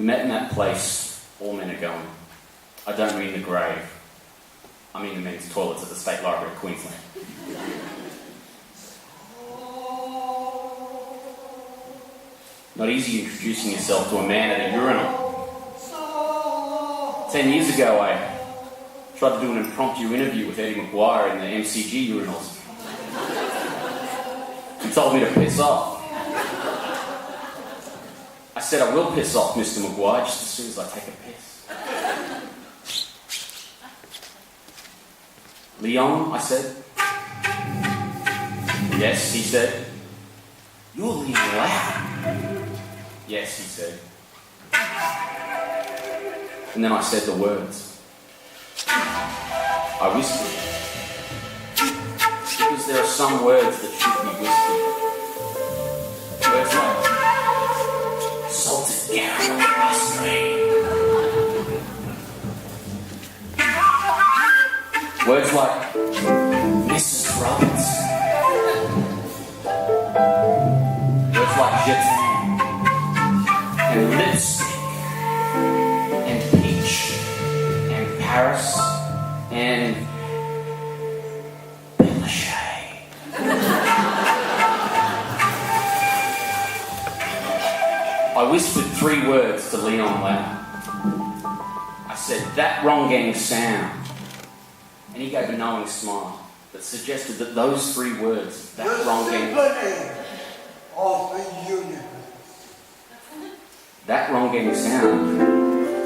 We met in that place all men are going. I don't mean the grave. I mean the men's toilets at the State Library of Queensland. Not easy introducing yourself to a man at a urinal. 10 years ago, I tried to do an impromptu interview with Eddie McGuire in the MCG urinals. He told me to piss off. I said, I will piss off, Mr. McGuire, just as soon as I take a piss. Leong, I said. Yes, he said. You're Leong Lau. Yes, he said. And then I said the words. I whispered. Because there are some words that should be whispered. Words like salted caramel ice cream. Words like Mrs. Roberts. Words like je t'aime. And lipstick. And peach. And Paris. And I whispered 3 words to Leong Lau. I said, that wrong gang sound. And he gave a knowing smile that suggested that those 3 words, that wrong gang... of the universe. That wrong gang sound,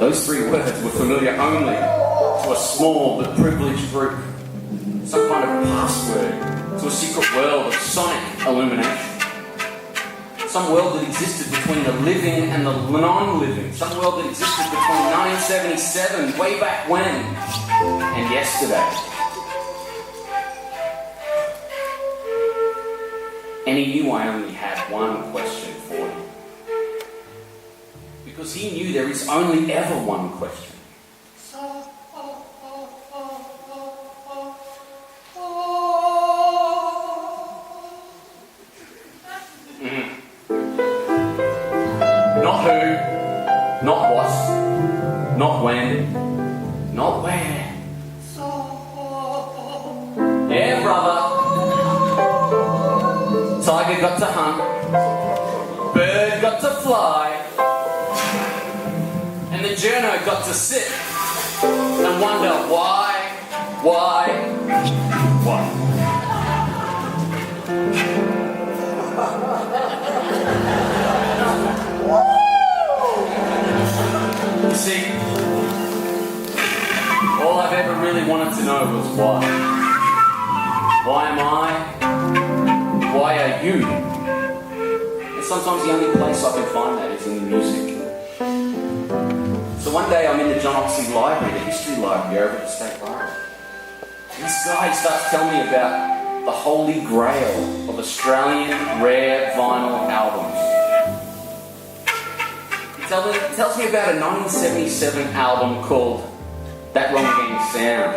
those 3 words were familiar only to a small but privileged group. Some kind of password to a secret world of sonic illumination. Some world that existed between the living and the non-living. Some world that existed between 1977, way back when, and yesterday. And he knew I only had one question for him. Because he knew there is only ever one question. Not who, not what, not when, not where. Yeah, brother. Tiger got to hunt, bird got to fly, and the journo got to sit and wonder why. You see, all I've ever really wanted to know was why. Why am I? Why are you? And sometimes the only place I can find that is in the music. So one day I'm in the John Oxley Library, the history library over at the State Library. And this guy starts telling me about the holy grail of Australian rare vinyl albums. He tells me about a 1977 album called That Wrong Gang Sound.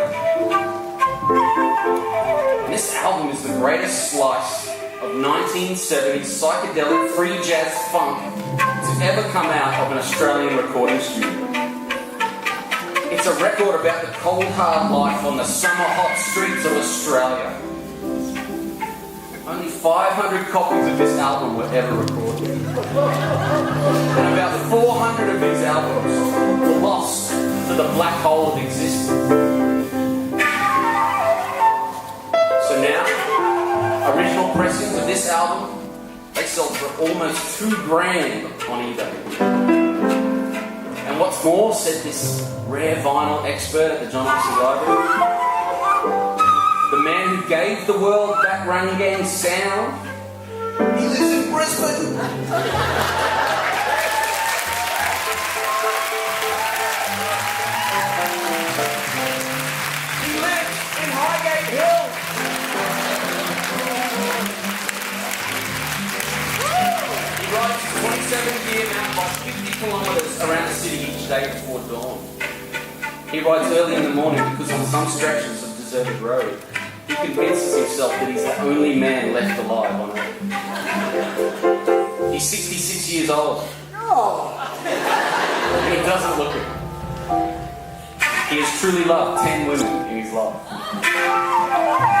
And this album is the greatest slice of 1970s psychedelic free jazz funk to ever come out of an Australian recording studio. It's a record about the cold hard life on the summer hot streets of Australia. Only 500 copies of this album were ever recorded. And about 400 of these albums were lost to the black hole of existence. So now, original pressings of this album, they sell for almost $2,000 on eBay. And what's more, said this rare vinyl expert at the John Oxley Library, the man who gave the world that Run Gang sound, He lives in Brisbane. he lives in Highgate Hill. He rides his 27-gear mountain bike 50 kilometres around the city each day before dawn. He rides early in the morning because on some stretches of deserted road, he convinces himself that he's the only man left alive on Earth. He's 66 years old. Oh. doesn't look it. He has truly loved 10 women in his life.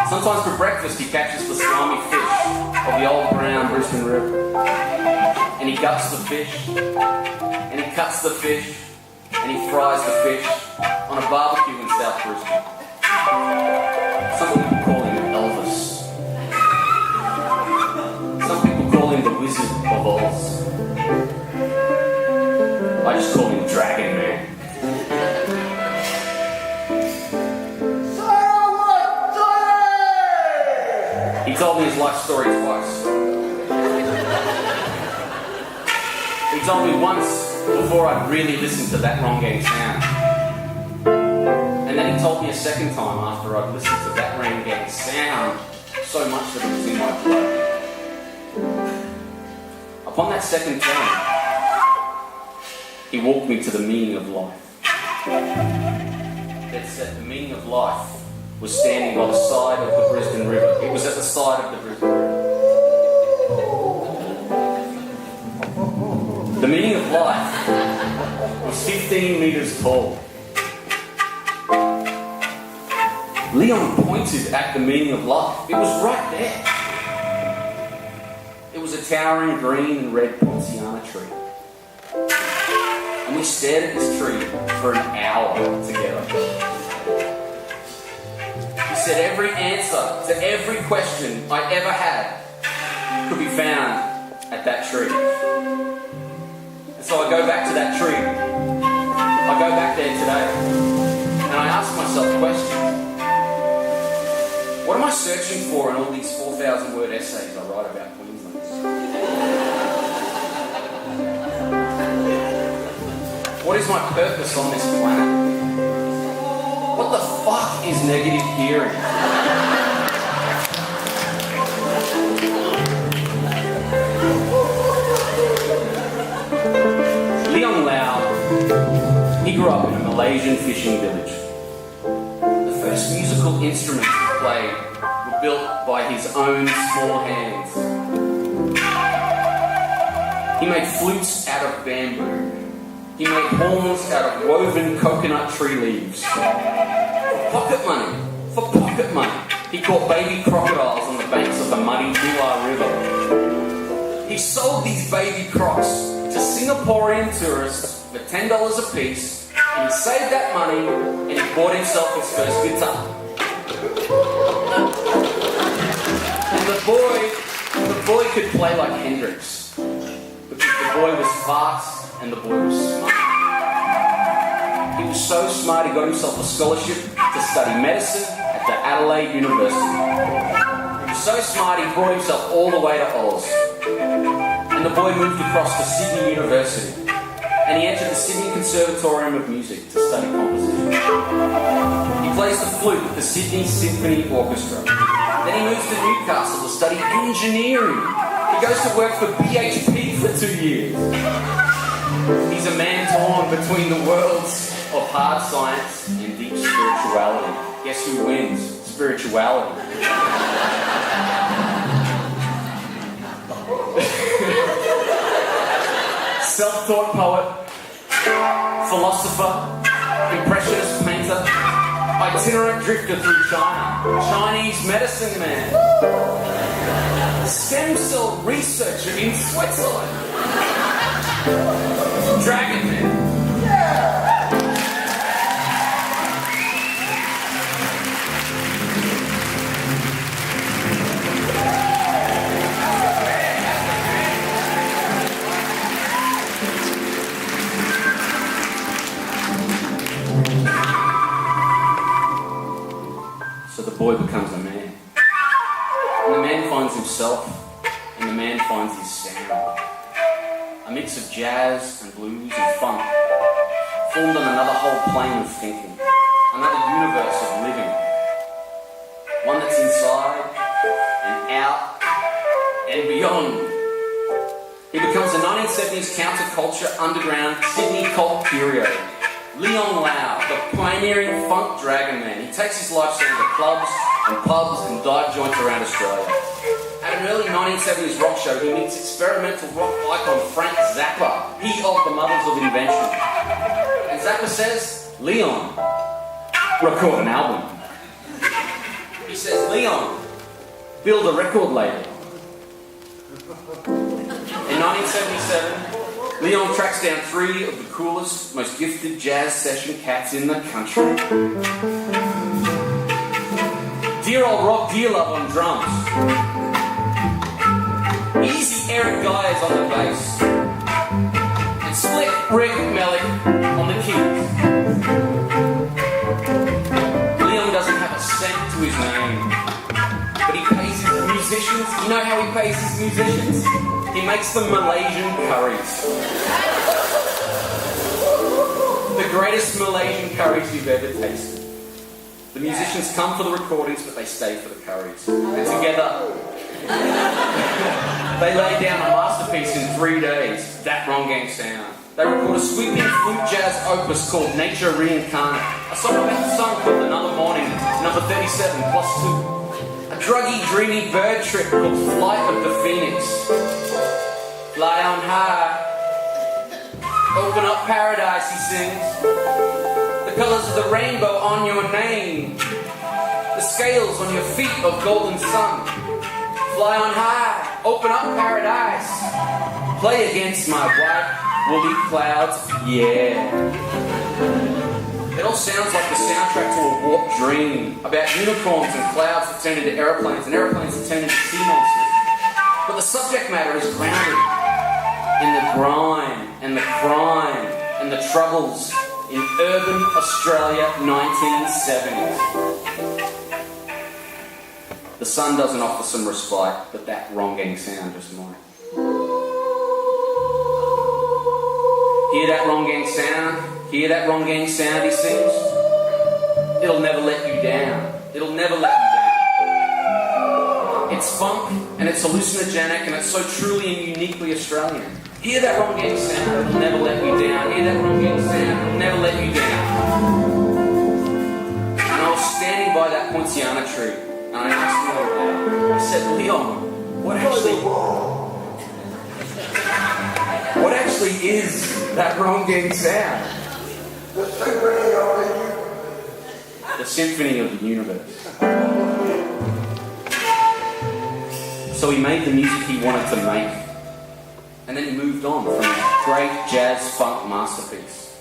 Sometimes for breakfast he catches the slimy fish of the old brown Brisbane River. And he guts the fish, and he cuts the fish, and he fries the fish on a barbecue in South Brisbane. Some people call him Elvis. Some people call him the Wizard of Oz. I just call him Dragon Man. He told me his life story twice. He told me once before I'd really listened to that wrong gang sound. And then he told me a second time after I'd listened to that wrong gang sound so much that it was in my blood. Upon that second time, he walked me to the meaning of life. That said, the meaning of life was standing by the side of the Brisbane River. It was at the side of the Brisbane River. The meaning of life was 15 metres tall. Leon pointed at the meaning of life. It was right there. It was a towering green and red poinciana tree. And we stared at this tree for an hour together. He said every answer to every question I ever had could be found at that tree. And so I go back to that tree. I go back there today. And I ask myself questions. What am I searching for in all these 4,000 word essays I write about Queensland? What is my purpose on this planet? What the fuck is negative hearing? Leong Lau, he grew up in a Malaysian fishing village. The first musical instruments he played were built by his own small hands. He made flutes out of bamboo. He made horns out of woven coconut tree leaves. For pocket money, he caught baby crocodiles on the banks of the muddy Leong River. He sold these baby crocs to Singaporean tourists for $10 a piece, and he saved that money and he bought himself his first guitar. And the boy could play like Hendrix, because the boy was fast and the boy was smart. He was so smart he got himself a scholarship to study medicine at the Adelaide University. He was so smart he brought himself all the way to Oz. And the boy moved across to Sydney University. And he entered the Sydney Conservatorium of Music to study composition. He plays the flute with the Sydney Symphony Orchestra. Then he moves to Newcastle to study engineering. He goes to work for BHP for 2 years. He's a man torn between the worlds of hard science and deep spirituality. Guess who wins? Spirituality. Self-taught poet, philosopher, impressionist painter, itinerant drifter through China, Chinese medicine man, stem cell researcher in Switzerland, Dragon Man. So the boy becomes a man. And the man finds himself, and the man finds his sound. A mix of jazz and blues and funk, formed on another whole plane of thinking, another universe of living. One that's inside and out and beyond. He becomes a 1970s counterculture underground Sydney cult curio. Leong Lau, the pioneering funk dragon man. He takes his lifestyle to clubs and pubs and dive joints around Australia. At an early 1970s rock show, he meets experimental rock icon Frank Zappa, he of the Mothers of Invention. And Zappa says, Leon, record an album. He says, Leon, build a record label. In 1977, Leon tracks down 3 of the coolest, most gifted jazz session cats in the country. Dear old Rob Dearlove on drums. Easy Eric Gyers on the bass. And Slick Rick Mellick on the keys. Leon doesn't have a cent to his name. But he pays his musicians. You know how he pays his musicians? He makes them Malaysian curries. The greatest Malaysian curries you've ever tasted. The musicians come for the recordings, but they stay for the curries. And together, they lay down a masterpiece in 3 days, that Wrong Gang sound. They record a sweeping flute jazz opus called Nature Reincarnate, a song about the sun called Another Morning, number 37 plus 2. A druggy, dreamy bird trip called Flight of the Phoenix. Fly on high, open up paradise, he sings. The colours of the rainbow on your name. The scales on your feet of golden sun. Fly on high, open up paradise. Play against my white woolly clouds, yeah. It all sounds like the soundtrack to a warped dream about unicorns and clouds that turn into aeroplanes and aeroplanes that turn into sea monsters. But the subject matter is grounded in the grime and the crime and the troubles in urban Australia 1970s. The sun doesn't offer some respite, but that Wrong Gang sound just might. Hear that Wrong Gang sound? Hear that Wrong Gang sound, he sings? It'll never let you down. It'll never let you down. It's funk, and it's hallucinogenic, and it's so truly and uniquely Australian. Hear that Wrong Gang sound, it'll never let you down. Hear that Wrong Gang sound, it'll never let you down. And I was standing by that Poinciana tree, and I asked him out loud. I said, Leon, what actually is that Wrong Gang sound? The symphony of the universe. The symphony of the universe. So he made the music he wanted to make. And then he moved on from that great jazz funk masterpiece.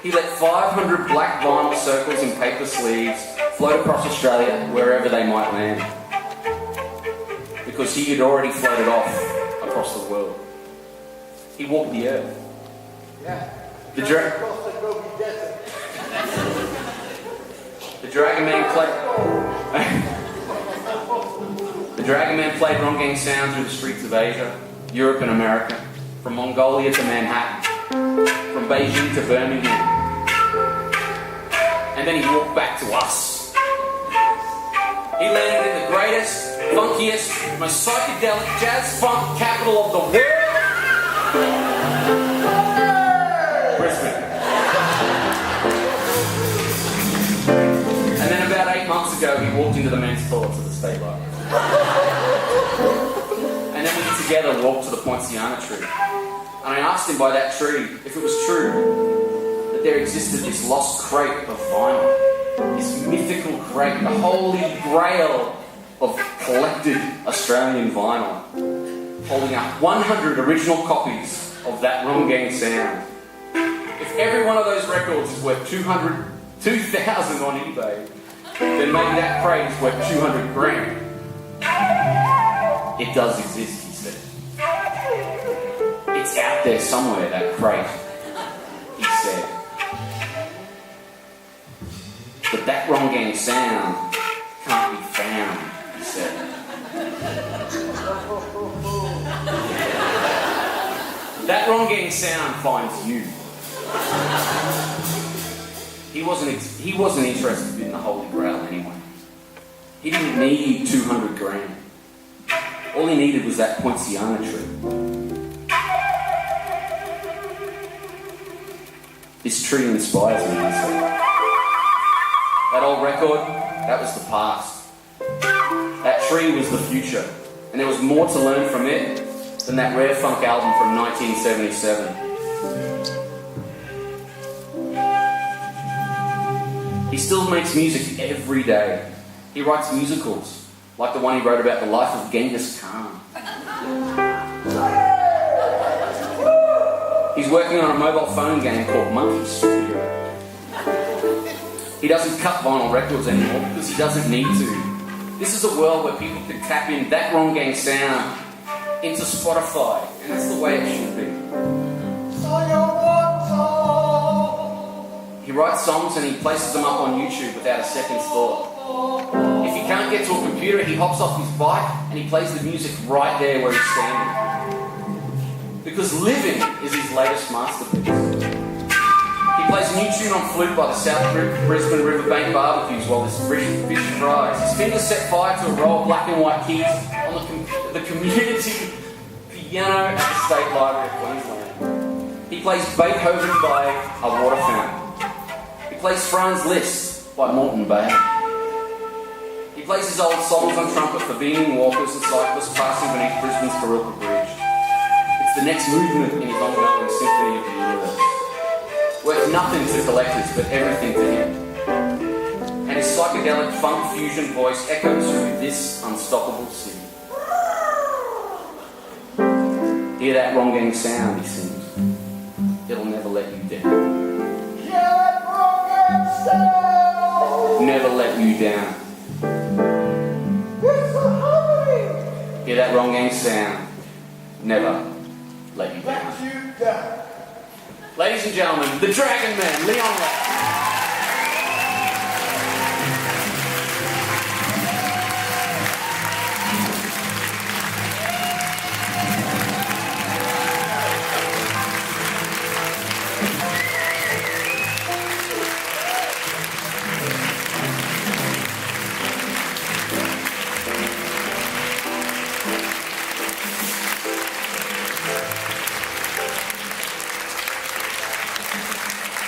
He let 500 black vinyl circles in paper sleeves float across Australia wherever they might land. Because he had already floated off across the world. He walked the earth. Yeah. The Dragon Man played Wrong Gang sound through the streets of Asia, Europe and America, from Mongolia to Manhattan, from Beijing to Birmingham. And then he walked back to us. He landed in the greatest, funkiest, most psychedelic jazz funk capital of the world. Brisbane. And then about 8 months ago, he walked into the men's toilets of the State Library. And then we together walked to the Poinciana tree. And I asked him by that tree if it was true that there existed this lost crate of vinyl. This mythical crate, the holy grail of collected Australian vinyl. Holding up 100 original copies of that Wrong Gang sound. If every one of those records is worth 2,000 on eBay, then maybe that crate is worth 200 grand. It does exist, he said. It's out there somewhere, that crate, he said. But that Wrong Gang sound can't be found, he said. That Wrong Gang sound finds you. He wasn't interested in the Holy Grail anyway. He didn't need 200 grand. All he needed was that Poinciana tree. This tree inspires me, he said. That old record, that was the past. That tree was the future. And there was more to learn from it than that rare funk album from 1977. He still makes music every day. He writes musicals, like the one he wrote about the life of Genghis Khan. He's working on a mobile phone game called Monkey Superhero. He doesn't cut vinyl records anymore because he doesn't need to. This is a world where people can tap in that wrong gang sound into Spotify, and that's the way it should be. He writes songs and he places them up on YouTube without a second's thought. If he can't get to a computer, he hops off his bike and he plays the music right there where he's standing. Because Living is his latest masterpiece. He plays a new tune on flute by the South Brisbane Riverbank barbecues while this fish fries. His fingers set fire to a row of black and white keys on the community piano at the State Library of Queensland. He plays Beethoven by a water fountain. He plays Franz Liszt by Moreton Bay. He plays his old songs on trumpet for beaming walkers and cyclists passing beneath Brisbane's Karilka Bridge. It's the next movement in his ongoing Symphony of the Universe. Worth nothing to collectors, but everything to him. And his psychedelic funk fusion voice echoes through this unstoppable city. Hear that wrong gang sound, he sings. It'll never let you down. Never let you down. Hear that wrong gang sound. Never let you down. Ladies and gentlemen, the Dragon Man, Leong Lau.